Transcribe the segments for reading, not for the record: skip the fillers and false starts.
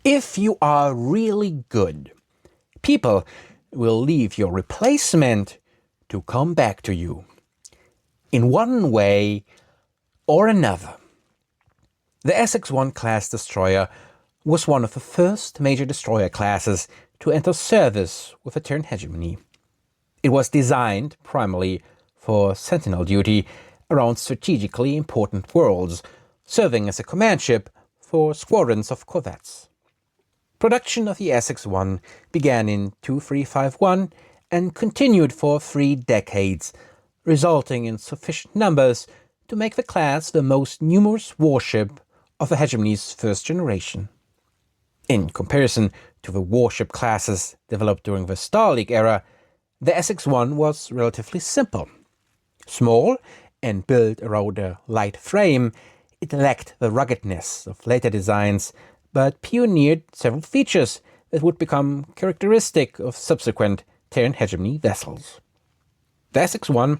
If you are really good, people will leave your replacement to come back to you in one way or another. The Essex I-class destroyer was one of the first major destroyer classes to enter service with the Terran Hegemony. It was designed primarily for sentinel duty around strategically important worlds, serving as a command ship for squadrons of corvettes. Production of the Essex I began in 2351 and continued for 3 decades, resulting in sufficient numbers to make the class the most numerous warship of the Hegemony's first generation. In comparison to the warship classes developed during the Star League era, the Essex I was relatively simple. Small and built around a light frame, it lacked the ruggedness of later designs, but pioneered several features that would become characteristic of subsequent Terran Hegemony vessels. The Essex I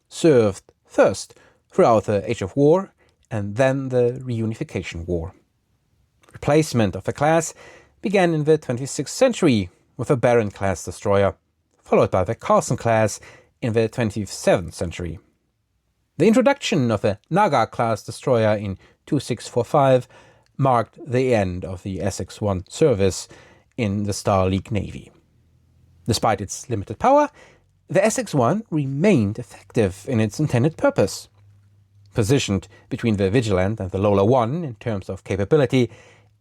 served first throughout the Age of War and then the Reunification War. Replacement of the class began in the 26th century with a Baron-class destroyer, followed by the Carson class in the 27th century. The introduction of a Naga-class destroyer in 2645 marked the end of the Essex I service in the Star League Navy. Despite its limited power, the Essex I remained effective in its intended purpose. Positioned between the Vigilant and the Lola I in terms of capability,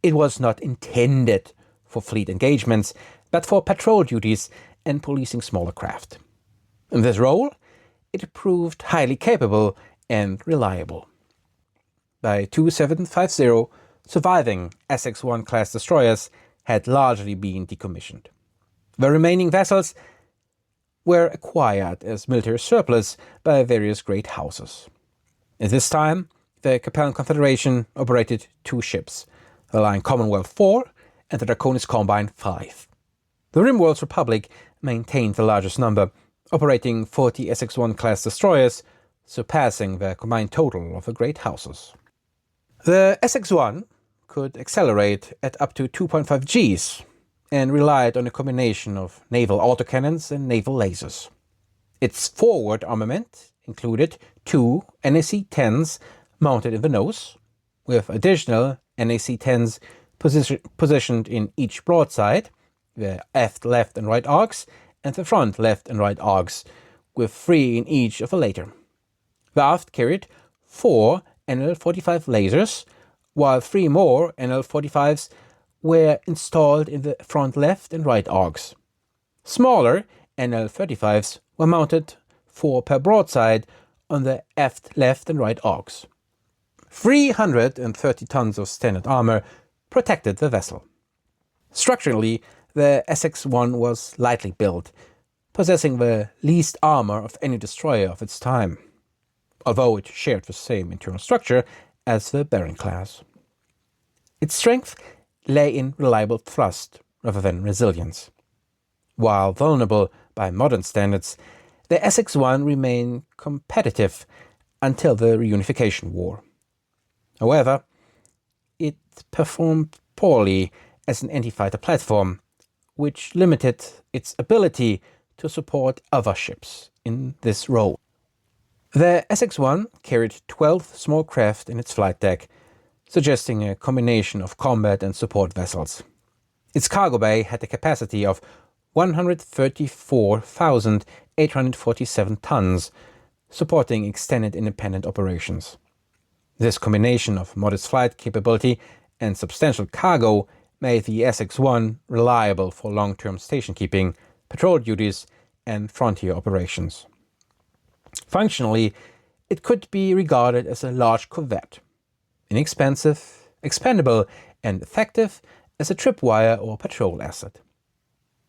it was not intended for fleet engagements, but for patrol duties and policing smaller craft. In this role, it proved highly capable and reliable. By 2750, surviving Essex I-class destroyers had largely been decommissioned. The remaining vessels were acquired as military surplus by various great houses. At this time, the Capellan Confederation operated 2 ships, the Line Commonwealth 4 and the Draconis Combine 5. The Rimworld's Republic maintained the largest number, operating 40 Essex I-class destroyers, surpassing the combined total of the great houses. The Essex I could accelerate at up to 2.5 Gs and relied on a combination of naval autocannons and naval lasers. Its forward armament included 2 NAC-10s mounted in the nose, with additional NAC-10s positioned in each broadside, the aft left and right arcs, and the front left and right arcs, with 3 in each of the later. The aft carried 4 NL-45 lasers, while 3 more NL-45s were installed in the front left and right arcs. Smaller NL-35s were mounted 4 per broadside on the aft left and right arcs. 330 tons of standard armor protected the vessel. Structurally, the Essex I was lightly built, possessing the least armor of any destroyer of its time, although it shared the same internal structure as the Baron class. Its strength lay in reliable thrust rather than resilience. While vulnerable by modern standards, the Essex I remained competitive until the Reunification War. However, it performed poorly as an anti-fighter platform, which limited its ability to support other ships in this role. The Essex I carried 12 small craft in its flight deck, suggesting a combination of combat and support vessels. Its cargo bay had a capacity of 134,847 tons, supporting extended independent operations. This combination of modest flight capability and substantial cargo made the Essex I reliable for long-term station keeping, patrol duties, and frontier operations. Functionally, it could be regarded as a large corvette, inexpensive, expendable, and effective as a tripwire or patrol asset.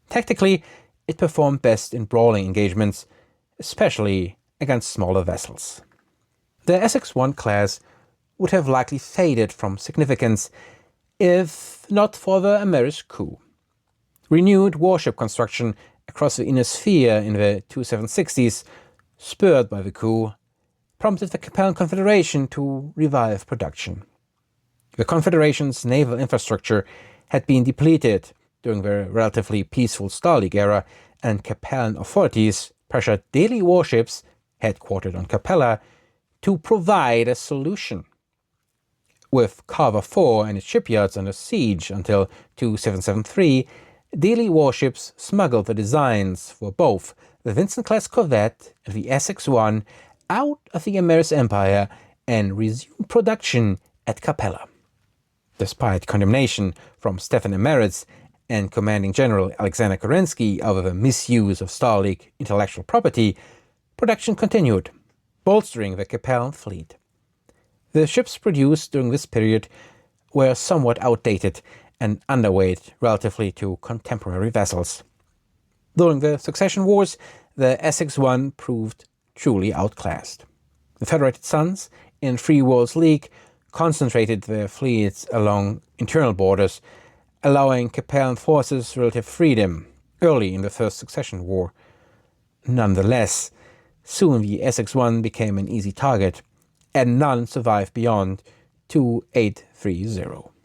Tactically, it performed best in brawling engagements, especially against smaller vessels. The Essex I class would have likely faded from significance if not for the Amaris coup. Renewed warship construction across the innersphere in the 2760s, spurred by the coup, prompted the Capellan Confederation to revive production. The Confederation's naval infrastructure had been depleted during the relatively peaceful Starleague era, and Capellan authorities pressured daily warships, headquartered on Capella, to provide a solution. With Carver 4 and its shipyards under siege until 2773, daily warships smuggled the designs for both the Vincent-class corvette and the Essex I out of the Amaris Empire and resumed production at Capella. Despite condemnation from Stefan Amaris and Commanding General Alexander Kerensky over the misuse of Starleague intellectual property, production continued, bolstering the Capellan fleet. The ships produced during this period were somewhat outdated and underweight relatively to contemporary vessels. During the succession wars, the Essex I proved truly outclassed. The Federated Sons, in Free Worlds League, concentrated their fleets along internal borders, allowing Capellan forces relative freedom early in the First Succession War. Nonetheless, soon the Essex I became an easy target, and none survived beyond 2830.